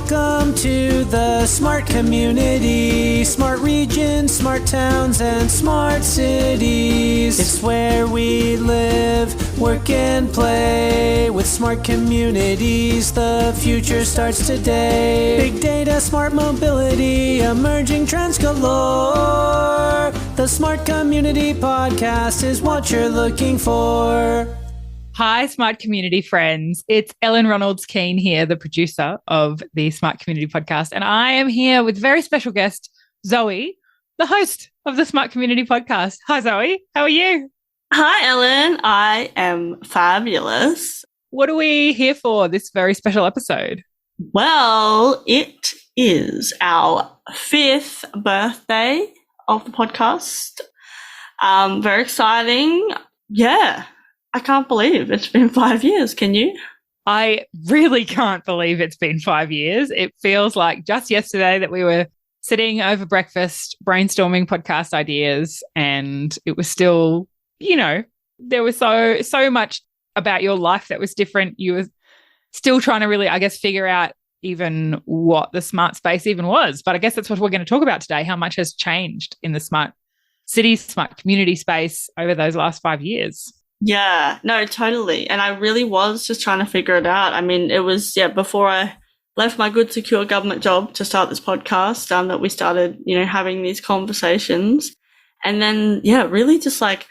Welcome to the smart community, smart regions, smart towns, and smart cities. It's where we live, work, and play. With smart communities, the future starts today. Big data, smart mobility, emerging trends galore. The Smart Community Podcast is what you're looking for. Hi, Smart Community friends. It's Ellen Ronalds Keene here, the producer of the Smart Community Podcast. And I am here with very special guest, Zoe, the host of the Smart Community Podcast. Hi, Zoe. How are you? Hi, Ellen. I am fabulous. What are we here for this very special episode? Well, it is our 5th birthday of the podcast. Very exciting. Yeah. I can't believe it's been 5 years. Can you? I really can't believe it's been 5 years. It feels like just yesterday that we were sitting over breakfast, brainstorming podcast ideas, and it was still, there was so much about your life that was different. You were still trying to really, figure out even what the smart space even was. But I guess that's what we're going to talk about today, how much has changed in the smart city, smart community space over those last 5 years. Yeah, no, totally. And I really was just trying to figure it out. I mean, it was, before I left my good, secure government job to start this podcast, that we started, having these conversations. And then, really just like,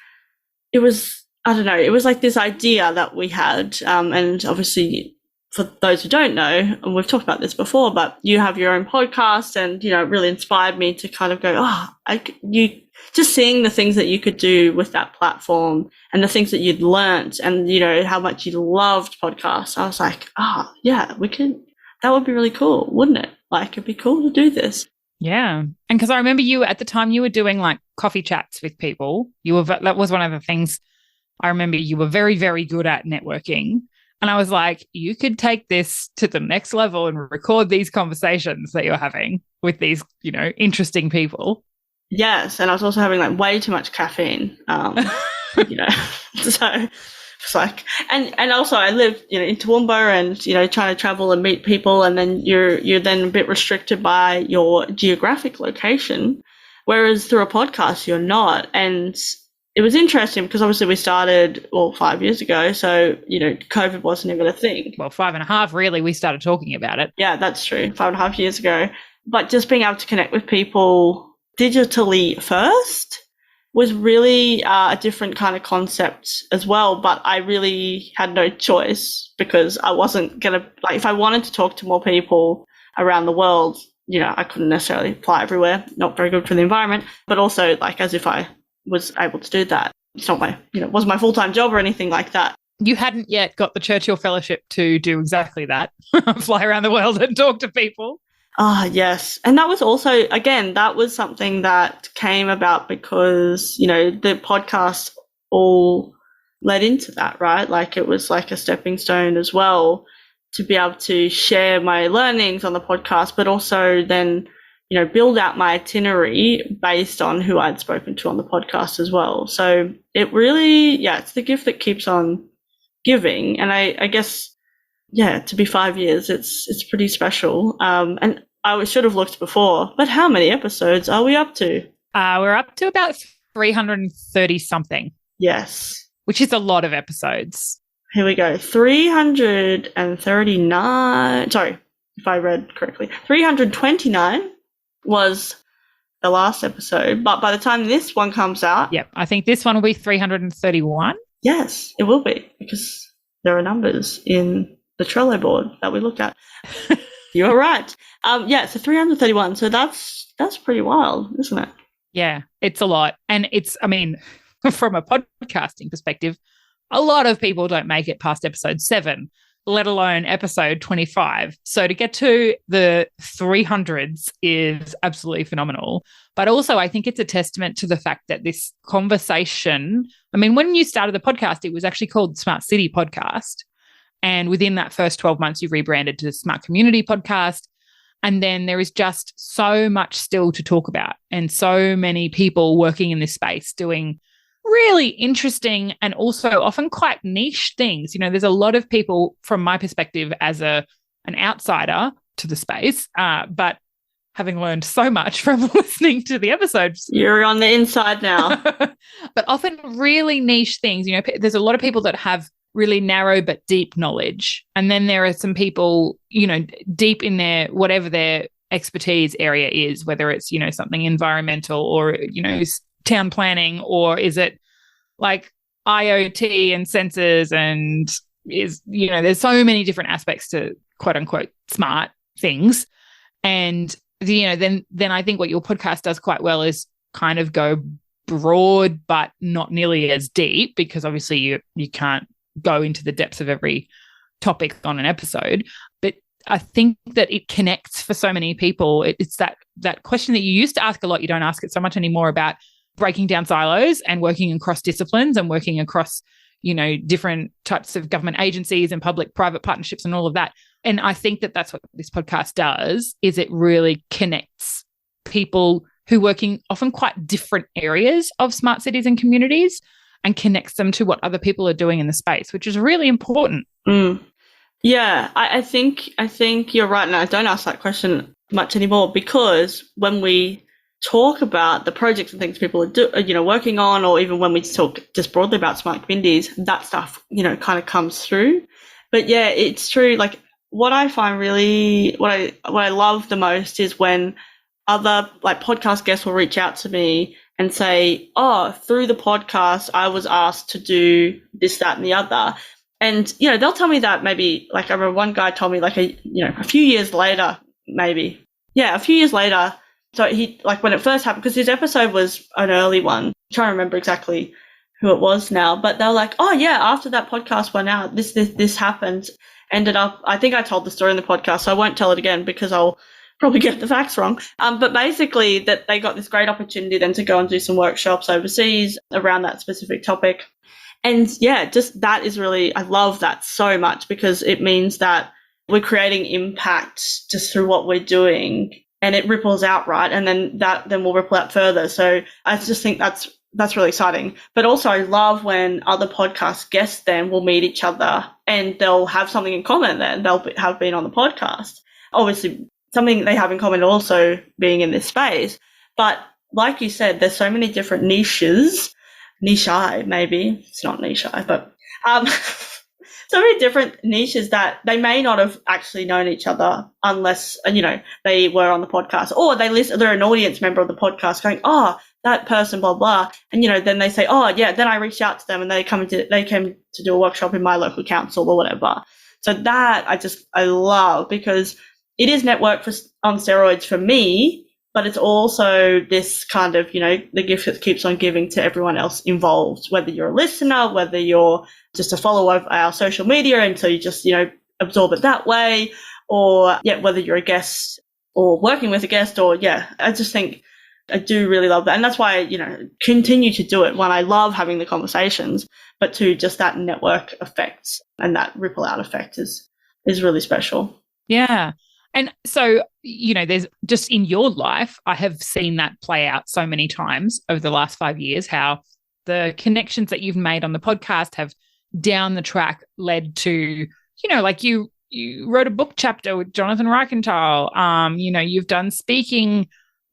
it was, I don't know, it was like this idea that we had. And obviously, for those who don't know, and we've talked about this before, but you have your own podcast and, it really inspired me to kind of go, just seeing the things that you could do with that platform and the things that you'd learnt and, how much you loved podcasts. I was like, that would be really cool, wouldn't it? Like, it'd be cool to do this. Yeah. And because I remember at the time you were doing like coffee chats with people. That was one of the things I remember you were very, very good at networking. And I was like, you could take this to the next level and record these conversations that you're having with these, interesting people. Yes, and I was also having like way too much caffeine, so it's like, and also I live, in Toowoomba and, trying to travel and meet people, and then you're then a bit restricted by your geographic location, whereas through a podcast you're not. And it was interesting because obviously we started 5 years ago, so COVID wasn't even a thing. Well, 5.5 really. We started talking about it. Yeah, that's true. 5.5 years ago, but just being able to connect with people digitally first was really a different kind of concept as well. But I really had no choice because I wasn't going to, if I wanted to talk to more people around the world, I couldn't necessarily fly everywhere. Not very good for the environment, but also as if I was able to do that. It's not it wasn't my full-time job or anything like that. You hadn't yet got the Churchill Fellowship to do exactly that, fly around the world and talk to people. Yes. And that was also, again, that was something that came about because, the podcast all led into that, right? Like it was like a stepping stone as well to be able to share my learnings on the podcast, but also then, build out my itinerary based on who I'd spoken to on the podcast as well. So it really, it's the gift that keeps on giving. And I guess, to be 5 years, it's pretty special. And I should have looked before, but how many episodes are we up to? We're up to about 330 something. Yes. Which is a lot of episodes. Here we go. 339. Sorry, if I read correctly. 329 was the last episode, but by the time this one comes out. Yep, I think this one will be 331. Yes, it will be because there are numbers in the Trello board that we looked at. You're right. So 331. So that's pretty wild, isn't it? Yeah, it's a lot. And from a podcasting perspective, a lot of people don't make it past episode 7, let alone episode 25. So to get to the 300s is absolutely phenomenal. But also I think it's a testament to the fact that this conversation, when you started the podcast, it was actually called Smart City Podcast. And within that first 12 months, you rebranded to the Smart Community Podcast. And then there is just so much still to talk about and so many people working in this space doing really interesting and also often quite niche things. There's a lot of people, from my perspective as an outsider, to the space. But having learned so much from listening to the episodes. You're on the inside now. But often really niche things. You know, there's a lot of people that have really narrow but deep knowledge. And then there are some people, you know, deep in their, whatever their expertise area is, whether it's, you know, something environmental or, you know, town planning, or is it like IoT and sensors, and is, you know, there's so many different aspects to quote unquote smart things. And you know, then I think what your podcast does quite well is kind of go broad, but not nearly as deep, because obviously you can't go into the depths of every topic on an episode. But I think that it connects for so many people. It's that question that you used to ask a lot. You don't ask it so much anymore, about breaking down silos and working across disciplines and working across, you know, different types of government agencies and public-private partnerships and all of that. And I think that that's what this podcast does, is it really connects people who work in often quite different areas of smart cities and communities, and connects them to what other people are doing in the space, which is really important. Yeah, I think you're right. And I don't ask that question much anymore, because when we talk about the projects and things people are working on, or even when we talk just broadly about smart communities, that stuff, you know, kind of comes through. But yeah, it's true. Like, what I find really, what I love the most is when other like podcast guests will reach out to me and say, oh, through the podcast, I was asked to do this, that, and the other. And, you know, they'll tell me that maybe, like, I remember one guy told me like a few years later, maybe. Yeah, a few years later. So he, like, when it first happened, because his episode was an early one, I'm trying to remember exactly who it was now, but they were like, oh yeah, after that podcast went out, this happened. Ended up, I think I told the story in the podcast, so I won't tell it again because I'll probably get the facts wrong. But basically that they got this great opportunity then to go and do some workshops overseas around that specific topic. And yeah, just that is really, I love that so much, because it means that we're creating impact just through what we're doing, and it ripples out, right? And then will ripple out further. So I just think that's really exciting. But also I love when other podcast guests then will meet each other and they'll have something in common then. They'll have been on the podcast. Obviously, something they have in common also being in this space. But like you said, there's so many different niches. Niche-eye, maybe. It's not niche-eye, but so many different niches that they may not have actually known each other unless, you know, they were on the podcast, or they're an audience member of the podcast going, oh, that person, blah, blah. And, you know, then they say, oh, yeah, then I reached out to them and they came to do a workshop in my local council or whatever. So that I love, because it is network on steroids for me, but it's also this kind of, you know, the gift that keeps on giving to everyone else involved, whether you're a listener, whether you're just a follower of our social media and so you just, you know, absorb it that way, or yeah, whether you're a guest or working with a guest, or yeah, I just think I do really love that. And that's why, you know, continue to do it. One, I love having the conversations, but two, just that network effect and that ripple out effect is really special. Yeah. And so, you know, there's just in your life, I have seen that play out so many times over the last 5 years, how the connections that you've made on the podcast have down the track led to, you know, like you wrote a book chapter with Jonathan Reichenthal. You know, you've done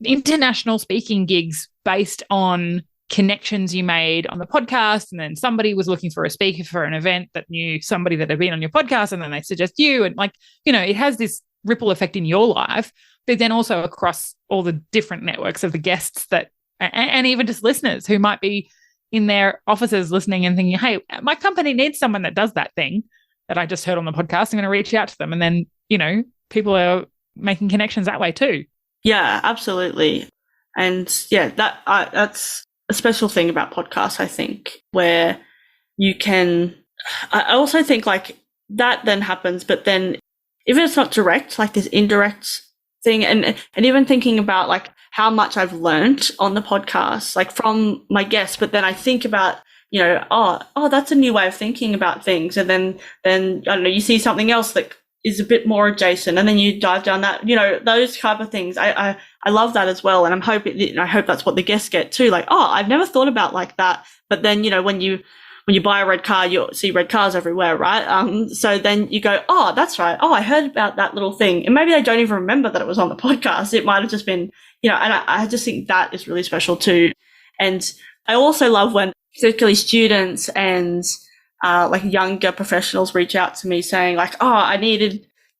international speaking gigs based on connections you made on the podcast, and then somebody was looking for a speaker for an event that knew somebody that had been on your podcast, and then they suggest you, and like, you know, it has this ripple effect in your life, but then also across all the different networks of the guests that, and even just listeners who might be in their offices listening and thinking, hey, my company needs someone that does that thing that I just heard on the podcast. I'm going to reach out to them. And then, you know, people are making connections that way too. Yeah, absolutely. And yeah, that's a special thing about podcasts, I think, where you can, I also think like that then happens, but then even if it's not direct, like this indirect thing, and even thinking about like how much I've learned on the podcast, like from my guests, but then I think about, you know, oh, that's a new way of thinking about things. And then I don't know, you see something else that is a bit more adjacent, and then you dive down that, you know, those type of things. I love that as well. And I hope that's what the guests get too. Like, oh, I've never thought about like that. But then, you know, when you when you buy a red car, you'll see red cars everywhere, right? So then you go, oh, that's right. Oh, I heard about that little thing. And maybe they don't even remember that it was on the podcast. It might have just been, and I just think that is really special too. And I also love when particularly students and like younger professionals reach out to me saying like, oh,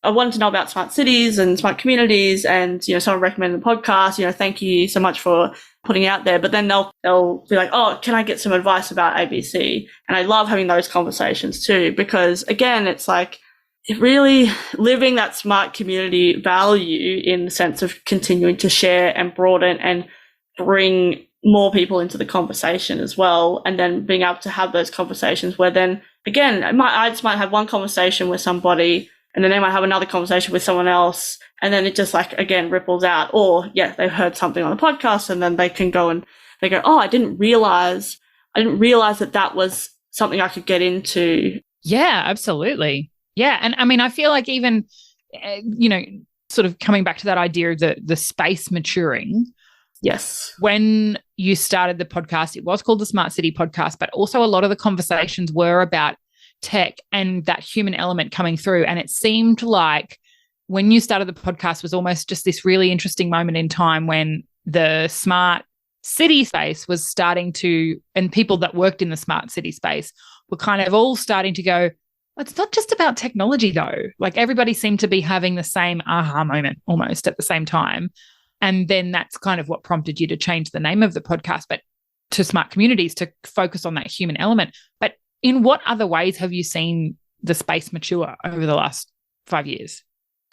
I wanted to know about smart cities and smart communities, and someone recommended the podcast. Thank you so much for putting it out there. But then they'll be like, oh, can I get some advice about ABC? And I love having those conversations too, because again, it's like really living that smart community value in the sense of continuing to share and broaden and bring more people into the conversation as well, and then being able to have those conversations where then again, I just might have one conversation with somebody, and then they might have another conversation with someone else, and then it just like again ripples out. Or they've heard something on the podcast, and then they can go and they go, oh, I didn't realize that was something I could get into. Yeah, absolutely. Yeah, and I mean, I feel like even sort of coming back to that idea of the space maturing. Yes. When you started the podcast, it was called the Smart City Podcast, but also a lot of the conversations were about tech and that human element coming through. And it seemed like when you started the podcast was almost just this really interesting moment in time when the smart city space was starting to, and people that worked in the smart city space were kind of all starting to go, it's not just about technology though. Like everybody seemed to be having the same aha moment almost at the same time. And then that's kind of what prompted you to change the name of the podcast, but to Smart Communities, to focus on that human element. But in what other ways have you seen the space mature over the last 5 years?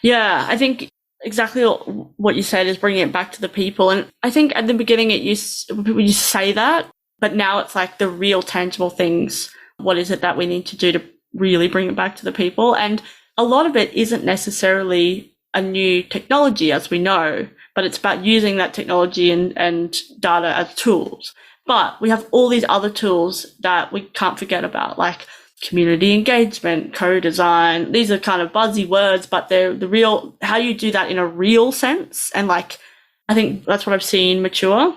Yeah, I think exactly what you said is bringing it back to the people. And I think at the beginning people used to say that, but now it's like the real tangible things. What is it that we need to do to really bring it back to the people? And a lot of it isn't necessarily a new technology, as we know, but it's about using that technology and data as tools. But we have all these other tools that we can't forget about, like community engagement, co-design. These are kind of buzzy words, but they're the real, how you do that in a real sense. And like, I think that's what I've seen mature.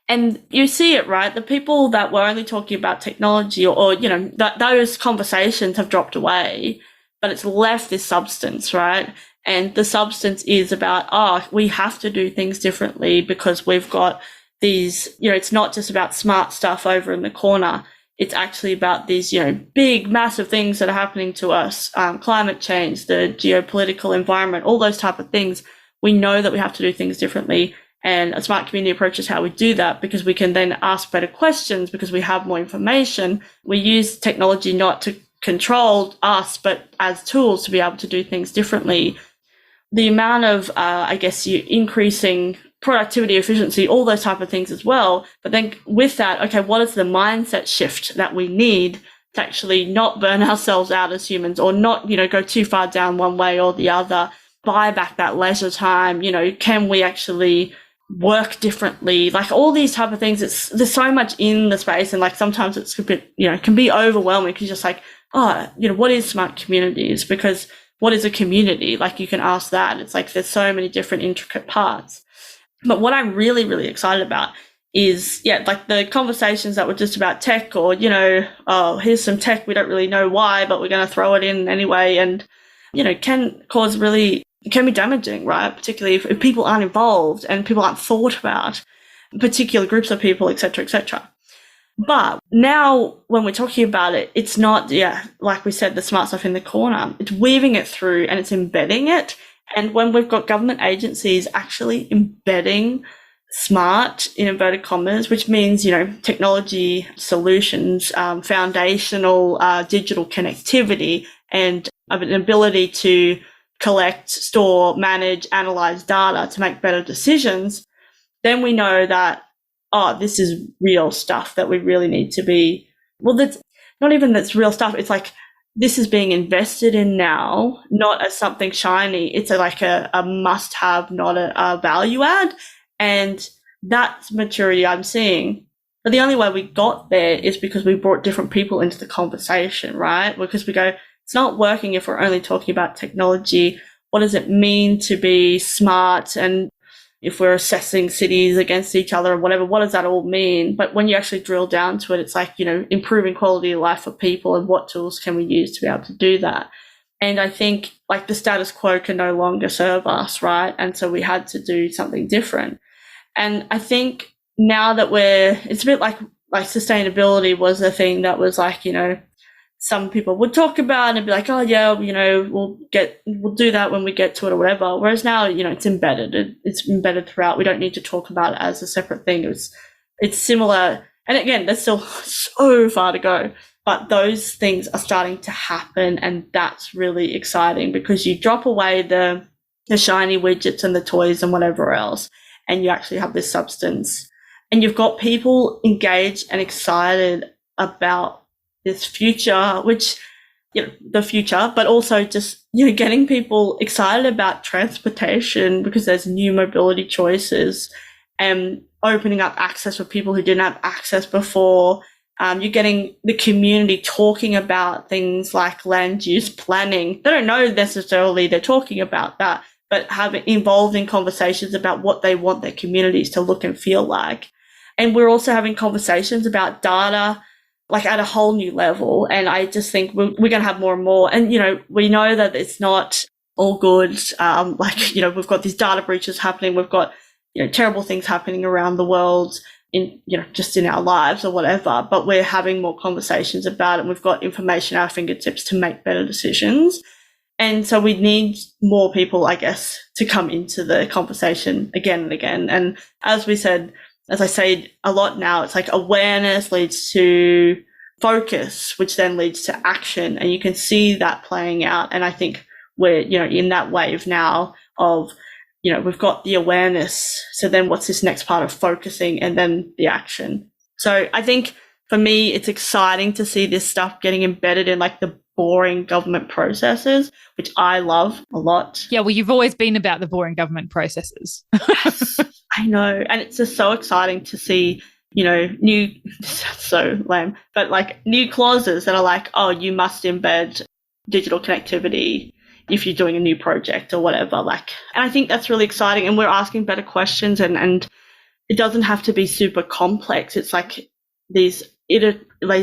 And you see it, right? The people that were only talking about technology or those conversations have dropped away, but it's left this substance, right? And the substance is about, we have to do things differently because we've got these, it's not just about smart stuff over in the corner. It's actually about these, big, massive things that are happening to us, climate change, the geopolitical environment, all those type of things. We know that we have to do things differently. And a smart community approach is how we do that, because we can then ask better questions because we have more information. We use technology not to control us, but as tools to be able to do things differently. The amount of, you increasing productivity, efficiency, all those type of things as well. But then with that, okay, what is the mindset shift that we need to actually not burn ourselves out as humans, or not, go too far down one way or the other, buy back that leisure time, can we actually work differently? Like all these type of things, there's so much in the space, and like sometimes it's a bit, can be overwhelming because you're just like, what is smart communities? Because what is a community? Like you can ask that. It's like there's so many different intricate parts. But what I'm really, really excited about is, like the conversations that were just about tech, or, here's some tech, we don't really know why, but we're going to throw it in anyway. And, can be damaging, right? Particularly if people aren't involved and people aren't thought about, particular groups of people, et cetera, et cetera. But now when we're talking about it, it's not, like we said, the smart stuff in the corner. It's weaving it through and it's embedding it. And when we've got government agencies actually embedding smart, in inverted commas, which means, technology solutions, foundational digital connectivity, and an ability to collect, store, manage, analyze data to make better decisions, then we know that, this is real stuff that we really need to be, that's not even that's real stuff. It's like, this is being invested in now, not as something shiny. It's like a must have, not a value add. And that's maturity I'm seeing. But the only way we got there is because we brought different people into the conversation, right? Because we go, it's not working if we're only talking about technology. What does it mean to be smart? And if we're assessing cities against each other or whatever, what does that all mean? But when you actually drill down to it, it's like, improving quality of life for people, and what tools can we use to be able to do that? And I think like the status quo can no longer serve us, right? And so we had to do something different. And I think now that it's a bit like sustainability was a thing that was like, some people would talk about and be like, oh yeah, we'll do that when we get to it or whatever. Whereas now, it's embedded. It's embedded throughout. We don't need to talk about it as a separate thing. It's similar. And again, there's still so far to go, but those things are starting to happen. And that's really exciting, because you drop away the shiny widgets and the toys and whatever else, and you actually have this substance, and you've got people engaged and excited about this future, which, the future, but also just, getting people excited about transportation, because there's new mobility choices and opening up access for people who didn't have access before. You're getting the community talking about things like land use planning. They don't know necessarily they're talking about that, but involved in conversations about what they want their communities to look and feel like. And we're also having conversations about data, like at a whole new level. And I just think we're going to have more and more. And, we know that it's not all good. We've got these data breaches happening. We've got, terrible things happening around the world in, just in our lives or whatever, but we're having more conversations about it. And we've got information at our fingertips to make better decisions. And so we need more people, I guess, to come into the conversation again and again. And as I say a lot now, it's like awareness leads to focus, which then leads to action. And you can see that playing out. And I think we're, in that wave now of, we've got the awareness. So then what's this next part of focusing, and then the action? So I think for me, it's exciting to see this stuff getting embedded in like the boring government processes, which I love a lot. Yeah, well, you've always been about the boring government processes. Yes, I know. And it's just so exciting to see, new, so lame, but like new clauses that are like, oh, you must embed digital connectivity if you're doing a new project or whatever. And I think that's really exciting. And we're asking better questions, and it doesn't have to be super complex. It's like these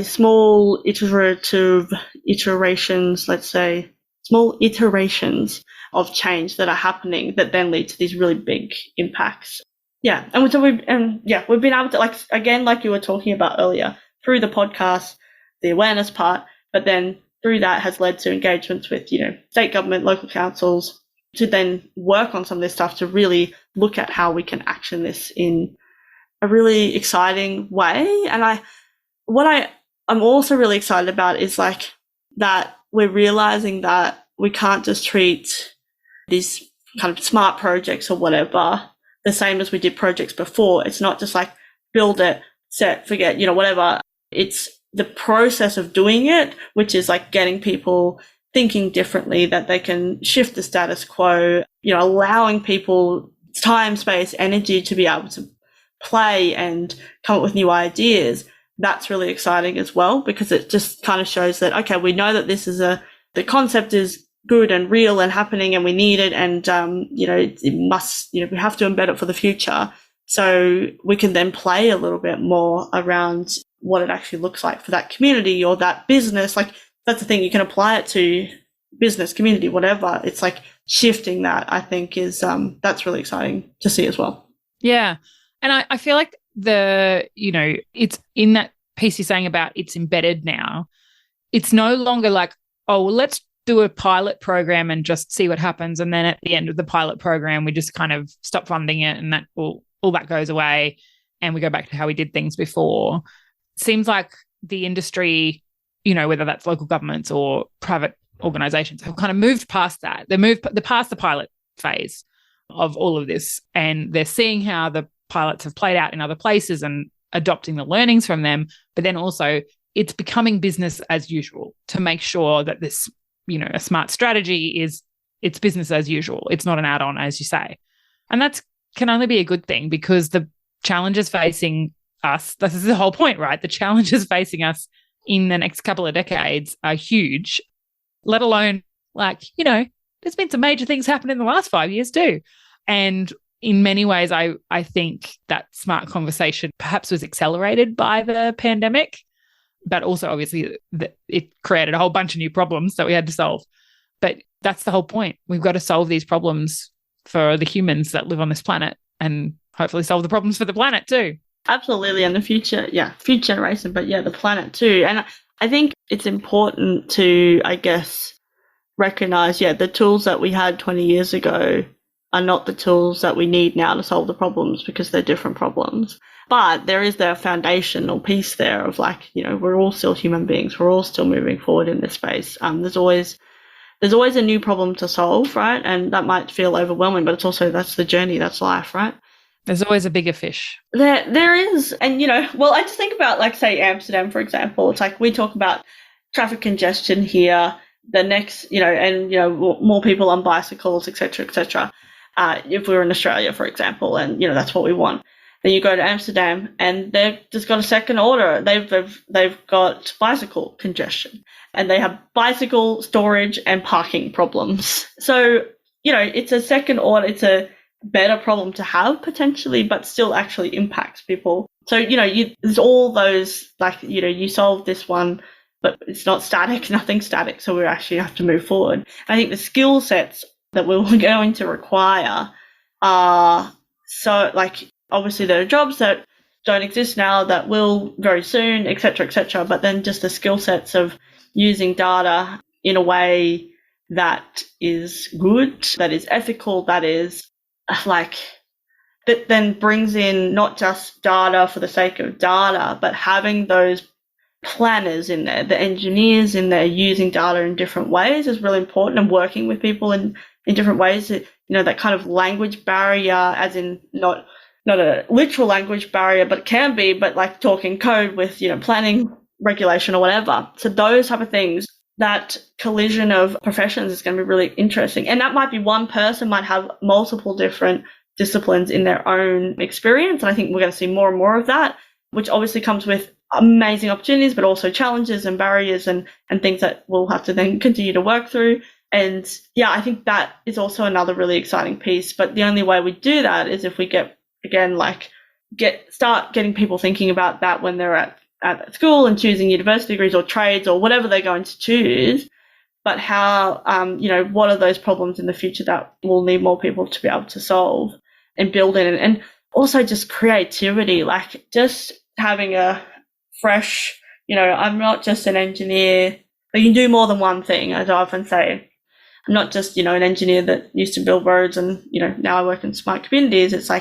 small iterative iterations, let's say, small iterations of change that are happening that then lead to these really big impacts. Yeah. And so we've been able to, like you were talking about earlier, through the podcast, the awareness part, but then through that has led to engagements with, state government, local councils, to then work on some of this stuff to really look at how we can action this in a really exciting way. And I'm also really excited about is like that we're realizing that we can't just treat these kind of smart projects or whatever the same as we did projects before. It's not just like build it, set, forget, whatever. It's the process of doing it, which is like getting people thinking differently, that they can shift the status quo, allowing people time, space, energy to be able to play and come up with new ideas. That's really exciting as well, because it just kind of shows that, okay, we know that this is the concept is good and real and happening, and we need it. And, it must, we have to embed it for the future. So we can then play a little bit more around what it actually looks like for that community or that business. Like, that's the thing, you can apply it to business, community, whatever. It's like shifting that, I think, is that's really exciting to see as well. Yeah. And I feel like it's in that piece you're saying about it's embedded now. It's no longer like, oh, well, let's do a pilot program and just see what happens. And then at the end of the pilot program, we just kind of stop funding it, and that all that goes away, and we go back to how we did things before. Seems like the industry, whether that's local governments or private organizations, have kind of moved past that. They're past the pilot phase of all of this, and they're seeing how the pilots have played out in other places and adopting the learnings from them. But then also it's becoming business as usual to make sure that this, a smart strategy it's business as usual. It's not an add-on, as you say. And that can only be a good thing, because the challenges facing us, this is the whole point, right? The challenges facing us in the next couple of decades are huge, let alone there's been some major things happen in the last 5 years too. And in many ways, I think that smart conversation perhaps was accelerated by the pandemic, but also obviously it created a whole bunch of new problems that we had to solve. But that's the whole point. We've got to solve these problems for the humans that live on this planet and hopefully solve the problems for the planet too. Absolutely. And the future generation, but the planet too. And I think it's important to, I guess, recognize, the tools that we had 20 years ago are not the tools that we need now to solve the problems because they're different problems. But there is the foundational piece there of we're all still human beings. We're all still moving forward in this space. There's always a new problem to solve, right? And that might feel overwhelming, but it's also, that's the journey, that's life, right? There's always a bigger fish. There is. And, I just think about, say, Amsterdam, for example. It's we talk about traffic congestion here, the next, more people on bicycles, et cetera, if we were in Australia, for example, and, that's what we want. Then you go to Amsterdam and they've just got a second order. They've got bicycle congestion and they have bicycle storage and parking problems. So, it's a second order. It's a better problem to have potentially, but still actually impacts people. So, there's all those, you solve this one, but it's not static, nothing's static. So we actually have to move forward. I think the skill sets that we're going to require are obviously there are jobs that don't exist now that will very soon, et cetera, but then just the skill sets of using data in a way that is good, that is ethical, that is that then brings in not just data for the sake of data, but having those planners in there, the engineers in there using data in different ways is really important, and working with people in different ways. That kind of language barrier, as in not a literal language barrier, but can be, but talking code with, planning, regulation or whatever. So those type of things, that collision of professions is going to be really interesting. And that might be one person might have multiple different disciplines in their own experience. And I think we're going to see more and more of that, which obviously comes with amazing opportunities, but also challenges and barriers and things that we'll have to then continue to work through. And I think that is also another really exciting piece. But the only way we do that is if we start getting people thinking about that when they're at school and choosing university degrees or trades or whatever they're going to choose. But how, what are those problems in the future that we'll need more people to be able to solve and build in? And also just creativity, just having a fresh, I'm not just an engineer. You can do more than one thing, as I often say. I'm not just, an engineer that used to build roads and, now I work in smart communities. It's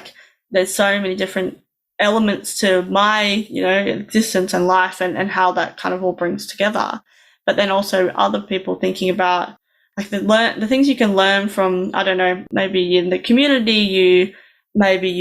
there's so many different elements to my, existence and life and how that kind of all brings together. But then also other people thinking about the things you can learn from, I don't know, maybe in the community, you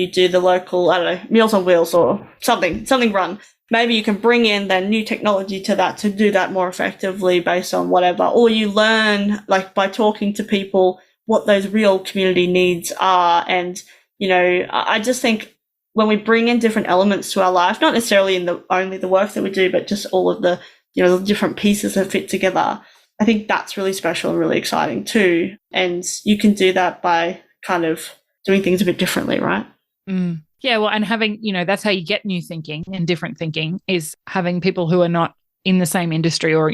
do the local, I don't know, Meals on Wheels or something run. Maybe you can bring in then new technology to that to do that more effectively based on whatever, or you learn by talking to people what those real community needs are. And, I just think when we bring in different elements to our life, not necessarily in only the work that we do, but just all of the, the different pieces that fit together, I think that's really special and really exciting too. And you can do that by kind of doing things a bit differently, right? Mm. Yeah, well, and having, that's how you get new thinking and different thinking, is having people who are not in the same industry or,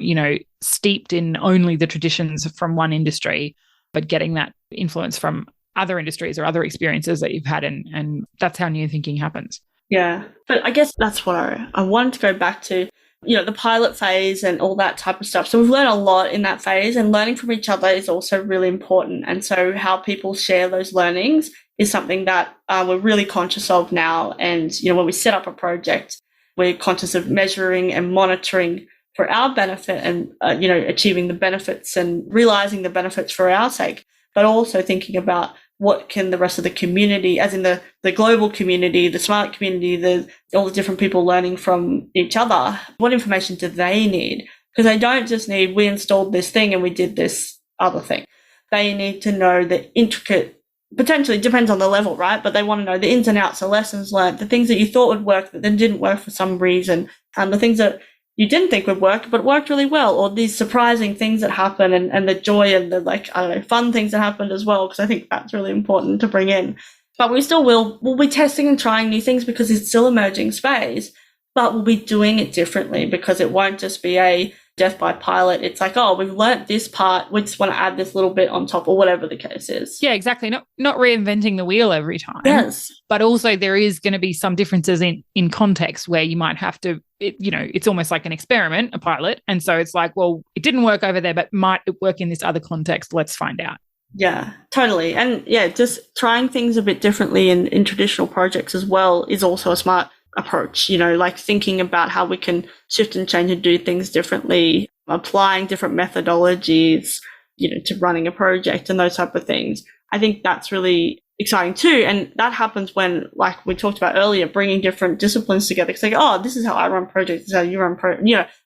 steeped in only the traditions from one industry, but getting that influence from other industries or other experiences that you've had. And that's how new thinking happens. Yeah. But I guess that's what I wanted to go back to, the pilot phase and all that type of stuff. So we've learned a lot in that phase, and learning from each other is also really important. And so how people share those learnings is something that we're really conscious of now. And, when we set up a project, we're conscious of measuring and monitoring for our benefit and, achieving the benefits and realizing the benefits for our sake, but also thinking about what can the rest of the community, as in the global community, the smart community, all the different people learning from each other, what information do they need? Because they don't just need, we installed this thing and we did this other thing. They need to know the intricate, potentially depends on the level, right? But they want to know the ins and outs, the lessons learned, the things that you thought would work that then didn't work for some reason, the things that you didn't think would work but worked really well, or these surprising things that happen and the joy and the fun things that happened as well, because I think that's really important to bring in. But we'll be testing and trying new things because it's still emerging space, but we'll be doing it differently because it won't just be a death by pilot. It's like, oh, we've learnt this part, we just want to add this little bit on top, or whatever the case is. Yeah, exactly. Not reinventing the wheel every time. Yes. But also there is going to be some differences in context where you might have to, it's almost like an experiment, a pilot. And so it's like, well, it didn't work over there, but might it work in this other context? Let's find out. Yeah, totally. And yeah, just trying things a bit differently in traditional projects as well is also a smart approach, like thinking about how we can shift and change and do things differently, applying different methodologies, to running a project and those type of things. I think that's really exciting too. And that happens when, like we talked about earlier, bringing different disciplines together. It's like, oh, this is how I run projects, this is how you run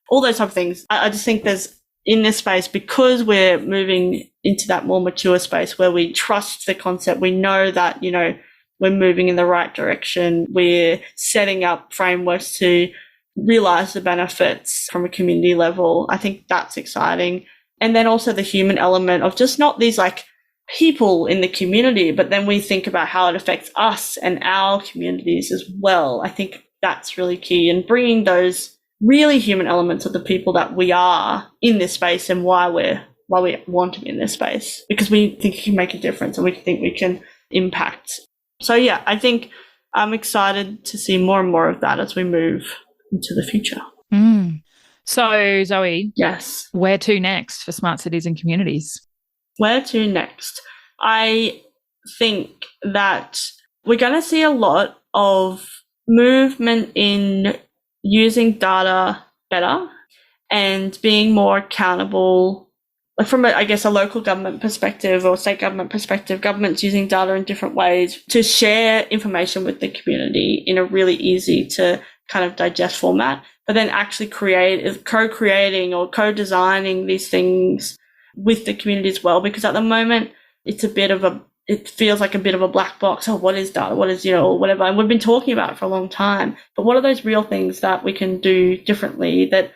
all those type of things. I just think there's, in this space, because we're moving into that more mature space where we trust the concept, we know that, we're moving in the right direction. We're setting up frameworks to realize the benefits from a community level. I think that's exciting. And then also the human element of just not these like people in the community, but then we think about how it affects us and our communities as well. I think that's really key, and bringing those really human elements of the people that we are in this space and why we want to be in this space, because we think it can make a difference and we think we can impact. So yeah, I think I'm excited to see more and more of that as we move into the future. So Zoe, yes, where to next for smart cities and communities? Where to next? I think that we're going to see a lot of movement in using data better and being more accountable, like from a local government perspective or state government perspective, governments using data in different ways to share information with the community in a really easy to kind of digest format, but then actually co-creating or co-designing these things with the community as well. Because at the moment, it feels like a bit of a black box. Oh, what is data? What is, or whatever. And we've been talking about it for a long time. But what are those real things that we can do differently that,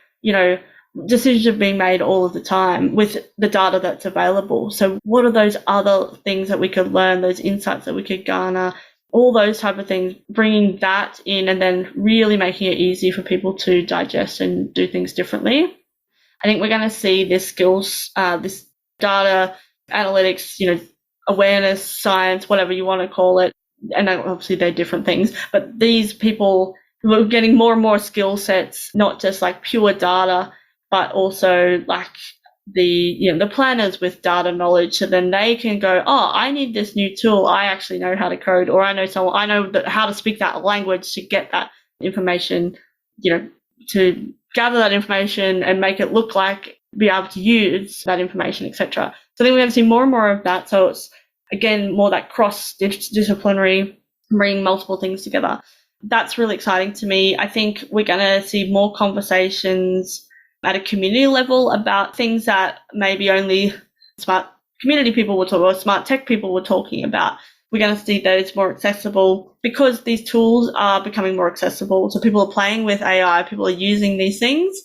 decisions are being made all of the time with the data that's available? So what are those other things that we could learn, those insights that we could garner, all those type of things, bringing that in and then really making it easy for people to digest and do things differently. I think we're going to see this skills, this data analytics, awareness, science, whatever you want to call it. And obviously they're different things, but these people who are getting more and more skill sets, not just like pure data, but also like the planners with data knowledge. So then they can go, oh, I need this new tool. I actually know how to code, or I know how to speak that language to get that information, to gather that information and make it look like, be able to use that information, etc. So I think we're going to see more and more of that. So it's, again, more that cross-disciplinary, bringing multiple things together. That's really exciting to me. I think we're going to see more conversations at a community level about things that maybe only smart community people were talking about, or smart tech people were talking about. We're going to see those more accessible because these tools are becoming more accessible. So people are playing with AI, people are using these things.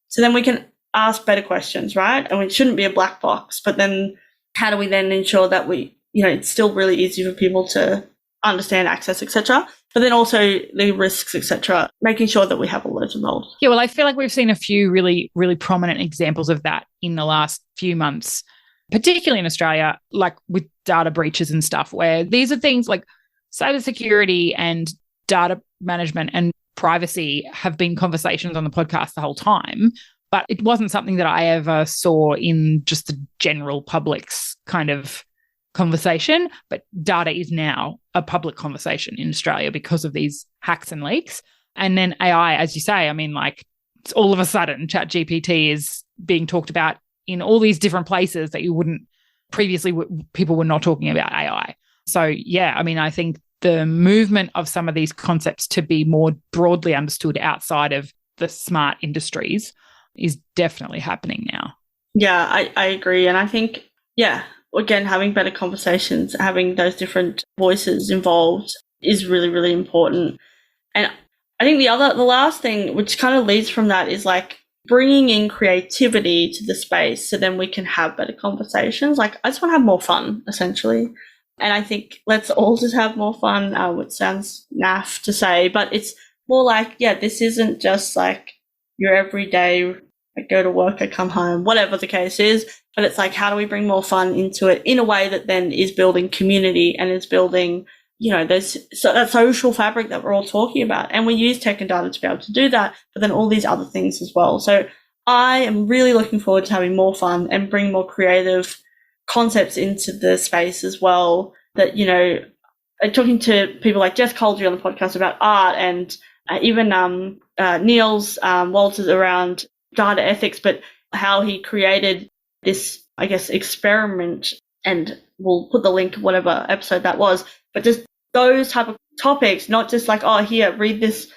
So then we can ask better questions, right? And it shouldn't be a black box. But then how do we then ensure that it's still really easy for people to understand, access, etc. But then also the risks, etc., making sure that we have all those involved. Yeah, well, I feel like we've seen a few really, really prominent examples of that in the last few months, particularly in Australia, like with data breaches and stuff, where these are things like cybersecurity and data management and privacy have been conversations on the podcast the whole time. But it wasn't something that I ever saw in just the general public's kind of conversation. But data is now a public conversation in Australia because of these hacks and leaks. And then AI, as you say, I mean, like, it's all of a sudden ChatGPT is being talked about in all these different places that you wouldn't previously, people were not talking about AI. So yeah, I mean, I think the movement of some of these concepts to be more broadly understood outside of the smart industries is definitely happening now. Yeah, I agree. And I think, yeah, again, having better conversations, having those different voices involved is really, really important. And I think the last thing, which kind of leads from that, is like bringing in creativity to the space so then we can have better conversations. Like, I just want to have more fun, essentially. And I think let's all just have more fun, which sounds naff to say, but it's more like, yeah, this isn't just like your everyday, I go to work, I come home, whatever the case is, but it's like, how do we bring more fun into it in a way that then is building community and is building, there's that social fabric that we're all talking about. And we use tech and data to be able to do that, but then all these other things as well. So I am really looking forward to having more fun and bring more creative concepts into the space as well. That, talking to people like Jess Coldry on the podcast about art, and even Niels Walters around data ethics, but how he created this, I guess, experiment, and we'll put the link to whatever episode that was, but just those type of topics, not just like, oh, here, read this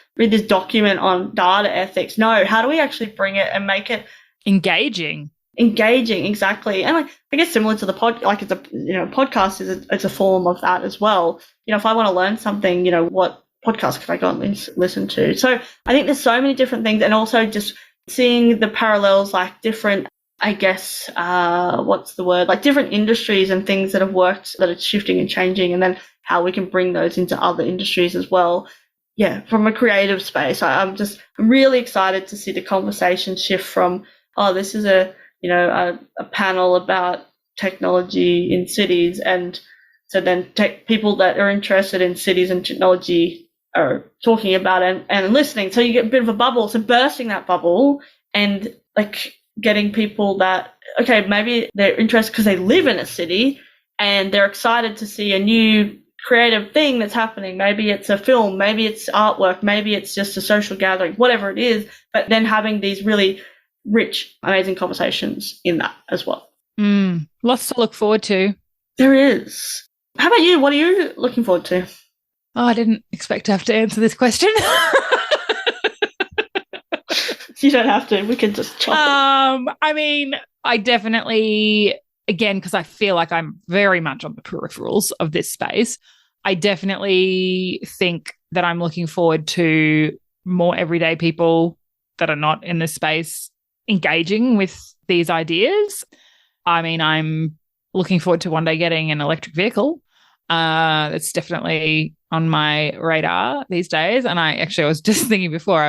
document on data ethics. No, how do we actually bring it and make it engaging, exactly. And like, I guess similar to the it's a, podcast it's a form of that as well. If I want to learn something, what podcast could I go and listen to? So I think there's so many different things, and also just seeing the parallels, like different, I guess, what's the word? Like different industries and things that have worked, that it's shifting and changing, and then how we can bring those into other industries as well. Yeah, from a creative space. I'm really excited to see the conversation shift from, oh, this is a panel about technology in cities, and so then people that are interested in cities and technology are talking about it and listening. So you get a bit of a bubble. So bursting that bubble and like getting people that, okay, maybe they're interested because they live in a city and they're excited to see a new creative thing that's happening. Maybe it's a film, maybe it's artwork, maybe it's just a social gathering, whatever it is, but then having these really rich, amazing conversations in that as well. Lots to look forward to. There is. How about you? What are you looking forward to? Oh, I didn't expect to have to answer this question. You don't have to. We can just chop it. I mean, I definitely, again, because I feel like I'm very much on the peripherals of this space, I definitely think that I'm looking forward to more everyday people that are not in this space engaging with these ideas. I mean, I'm looking forward to one day getting an electric vehicle. It's definitely on my radar these days. And I was just thinking before,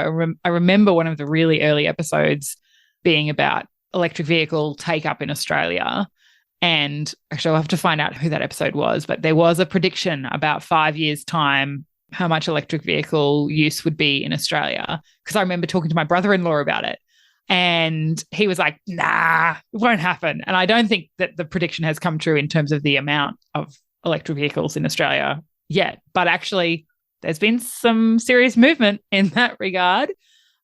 I remember one of the really early episodes being about electric vehicle take up in Australia. And actually, I'll have to find out who that episode was, but there was a prediction about 5 years' time how much electric vehicle use would be in Australia. Because I remember talking to my brother-in-law about it. And he was like, nah, it won't happen. And I don't think that the prediction has come true in terms of the amount of electric vehicles in Australia yet. But actually, there's been some serious movement in that regard.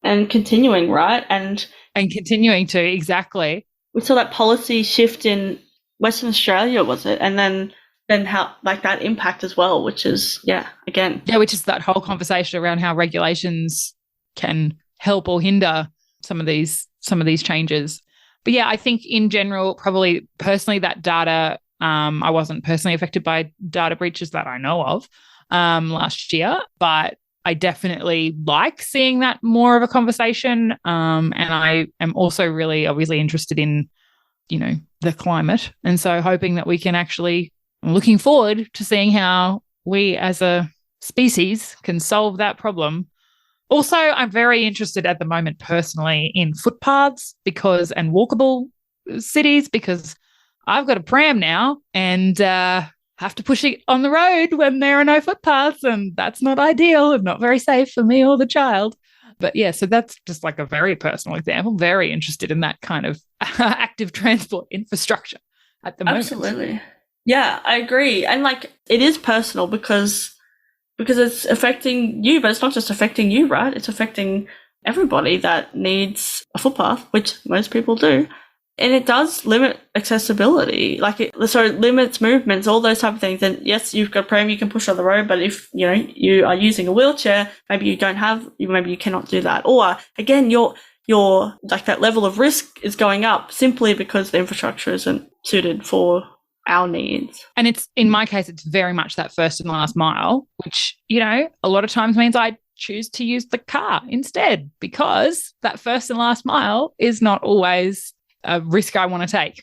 And continuing, right? And continuing to, exactly. We saw that policy shift in Western Australia, was it? And then how, like, that impact as well, which is, which is that whole conversation around how regulations can help or hinder some of these changes. But yeah, I think in general, probably personally, that data, I wasn't personally affected by data breaches that I know of last year, but I definitely like seeing that more of a conversation. And I am also really obviously interested in, the climate. And so hoping that we can actually, I'm looking forward to seeing how we as a species can solve that problem. Also, I'm very interested at the moment personally in footpaths and walkable cities, because I've got a pram now and have to push it on the road when there are no footpaths, and that's not ideal and not very safe for me or the child. But yeah, so that's just like a very personal example. Very interested in that kind of active transport infrastructure at the moment. Absolutely. Yeah, I agree. And like, it is personal because it's affecting you, but it's not just affecting you, right? It's affecting everybody that needs a footpath, which most people do. And it does limit accessibility, so it limits movements, all those type of things. And yes, you've got a pram you can push on the road, but if you are using a wheelchair, maybe you cannot do that. Or again, your like that level of risk is going up simply because the infrastructure isn't suited for our needs. And it's, in my case, it's very much that first and last mile, which, a lot of times means I choose to use the car instead, because that first and last mile is not always a risk I want to take,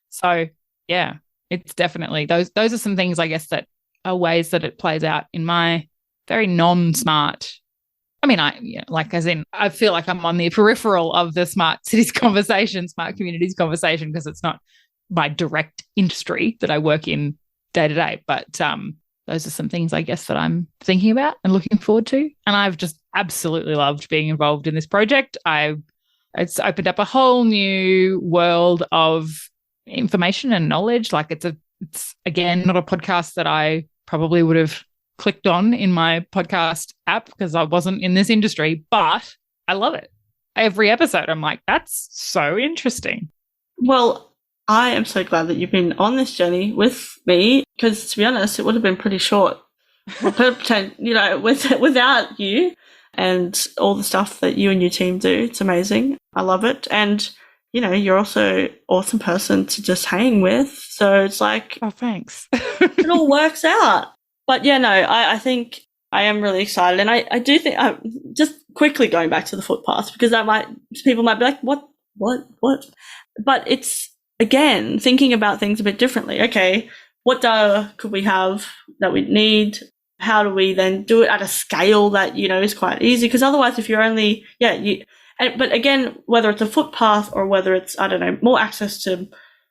So yeah, it's definitely those are some things, I guess, that are ways that it plays out in my very non-smart. I mean, I feel like I'm on the peripheral of the smart cities conversation, smart communities conversation, because it's not my direct industry that I work in day to day. But those are some things, I guess, that I'm thinking about and looking forward to. And I've just absolutely loved being involved in this project. It's opened up a whole new world of information and knowledge. Like it's again, not a podcast that I probably would have clicked on in my podcast app because I wasn't in this industry, but I love it. Every episode, I'm like, that's so interesting. Well, I am so glad that you've been on this journey with me because, to be honest, it would have been pretty short. Without you and all the stuff that you and your team do, it's amazing. I love it. And, you're also an awesome person to just hang with. So it's like, oh, thanks. It all works out. But yeah, no, I think I am really excited. And I do think, just quickly going back to the footpath, because people might be like, what? But it's, again, thinking about things a bit differently. Okay, what data could we have that we need? How do we then do it at a scale that, is quite easy? Because otherwise, if you're only, but again, whether it's a footpath or whether it's, I don't know, more access to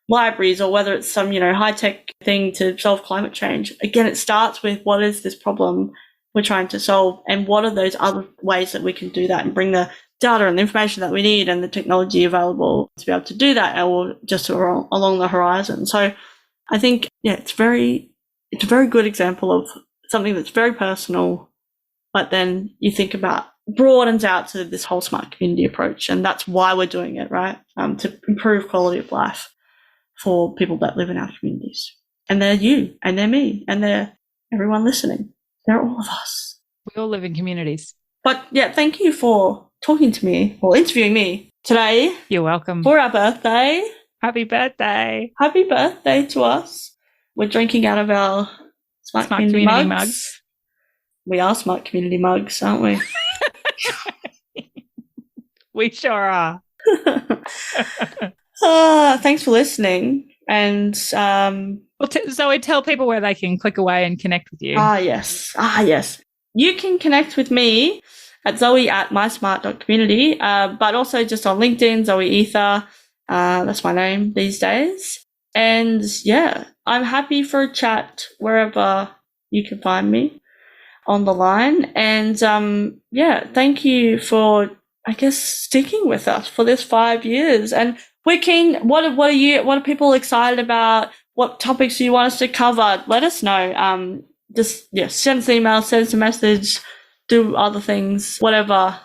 libraries or whether it's some, high-tech thing to solve climate change, again, it starts with what is this problem we're trying to solve and what are those other ways that we can do that and bring the data and the information that we need and the technology available to be able to do that, or just along the horizon. So I think, it's a very good example of something that's very personal, but then you think about broadens out to this whole smart community approach. And that's why we're doing it, right? To improve quality of life for people that live in our communities. And they're you, and they're me, and they're everyone listening. They're all of us. We all live in communities. But yeah, thank you for talking to me or interviewing me today. You're welcome. For our birthday. Happy birthday. Happy birthday to us. We're drinking out of our smart community mugs. We are smart community mugs, aren't we? We sure are. Thanks for listening. And Zoe, tell people where they can click away and connect with you. Yes. You can connect with me at zoe@mysmart.community, but also just on LinkedIn, Zoe Eather. That's my name these days. And yeah, I'm happy for a chat wherever you can find me on the line. And thank you for, I guess, sticking with us for this 5 years. And we're keen. What are people excited about? What topics do you want us to cover? Let us know. Send us an email, send us a message, do other things, whatever.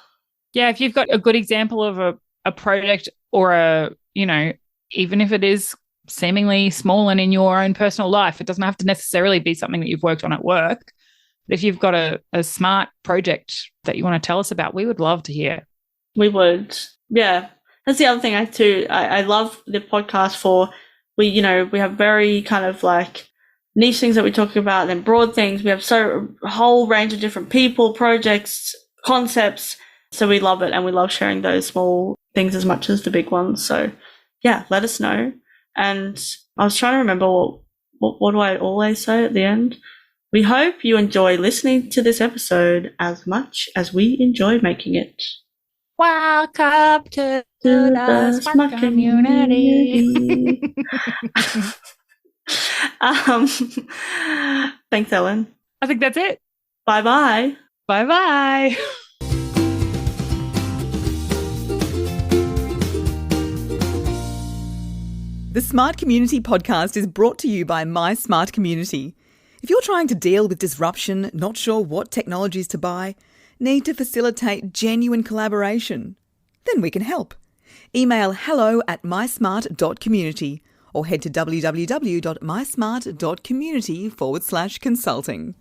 Yeah, if you've got a good example of a project or even if it is seemingly small and in your own personal life, it doesn't have to necessarily be something that you've worked on at work. But if you've got a smart project that you want to tell us about, we would love to hear. We would. Yeah. That's the other thing I love the podcast for. We have very kind of like niche things that we talk about, and then broad things. We have a whole range of different people, projects, concepts. So we love it, and we love sharing those small things as much as the big ones. So yeah, let us know. And I was trying to remember what do I always say at the end? We hope you enjoy listening to this episode as much as we enjoy making it. Welcome to the smart community. Thanks, Ellen. I think that's it. Bye-bye. Bye-bye. The Smart Community podcast is brought to you by My Smart Community. If you're trying to deal with disruption, not sure what technologies to buy, need to facilitate genuine collaboration, then we can help. Email hello@mysmart.community or head to www.mysmart.community/consulting.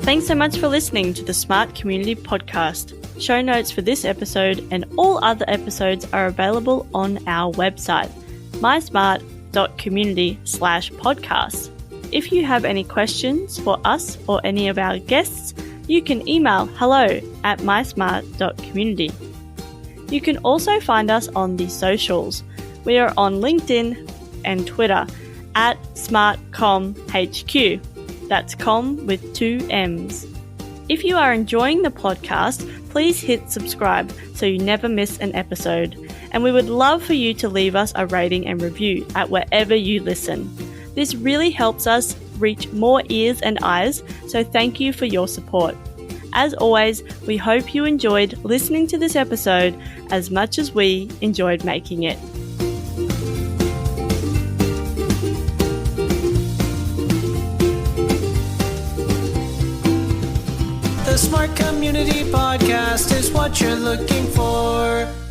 Thanks so much for listening to the Smart Community Podcast. Show notes for this episode and all other episodes are available on our website, mysmart.community/podcast. If you have any questions for us or any of our guests, you can email hello@mysmart.community. You can also find us on the socials. We are on LinkedIn and Twitter at SmartCommHQ. That's com with 2 M's. If you are enjoying the podcast, please hit subscribe so you never miss an episode. And we would love for you to leave us a rating and review at wherever you listen. This really helps us reach more ears and eyes, so thank you for your support. As always, we hope you enjoyed listening to this episode as much as we enjoyed making it. The Smart Community Podcast is what you're looking for.